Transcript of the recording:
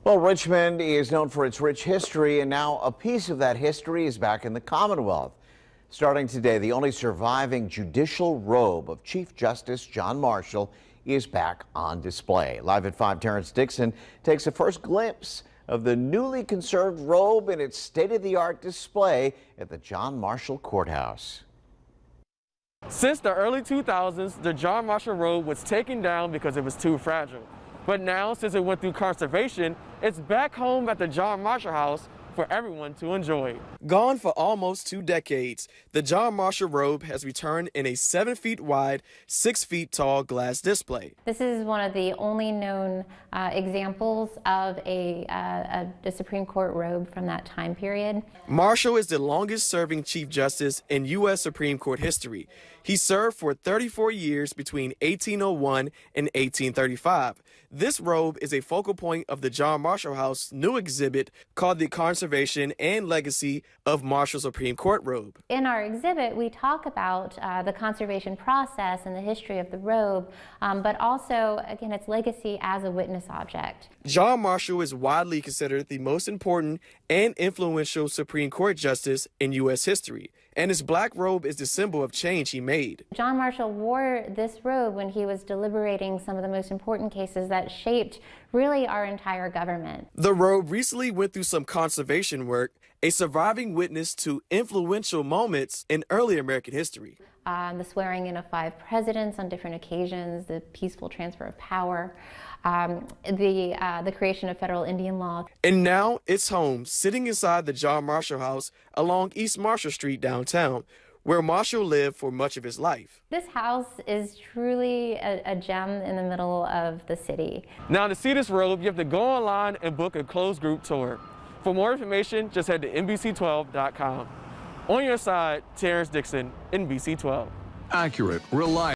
Well, Richmond is known for its rich history, and now a piece of that history is back in the Commonwealth. Starting today, the only surviving judicial robe of Chief Justice John Marshall is back on display. Live at 5, Terrence Dixon takes a first glimpse of the newly conserved robe in its state-of-the-art display at the John Marshall Courthouse. Since the early 2000s, the John Marshall robe was taken down because it was too fragile. But now, since it went through conservation, it's back home at the John Marshall House for everyone to enjoy. Gone for almost 2 decades, the John Marshall robe has returned in a 7 feet wide, 6 feet tall glass display. This is one of the only known examples of a Supreme Court robe from that time period. Marshall is the longest serving Chief Justice in U.S. Supreme Court history. He served for 34 years between 1801 and 1835. This robe is a focal point of the John Marshall House new exhibit called the Conservation and Legacy of Marshall Supreme Court Robe. In our exhibit, we talk about the conservation process and the history of the robe, but also, again, its legacy as a witness object. John Marshall is widely considered the most important and influential Supreme Court justice in U.S. history, and his black robe is the symbol of change he made. John Marshall wore this robe when he was deliberating some of the most important cases that shaped really our entire government. The robe recently went through some conservation work, a surviving witness to influential moments in early American history. The swearing in of 5 presidents on different occasions, the peaceful transfer of power, the creation of federal Indian law. And now it's home, sitting inside the John Marshall House along East Marshall Street downtown, where Marshall lived for much of his life. This house is truly a gem in the middle of the city. Now, to see this robe, you have to go online and book a closed group tour. For more information, just head to NBC12.com. On your side, Terrence Dixon, NBC 12. Accurate, reliable.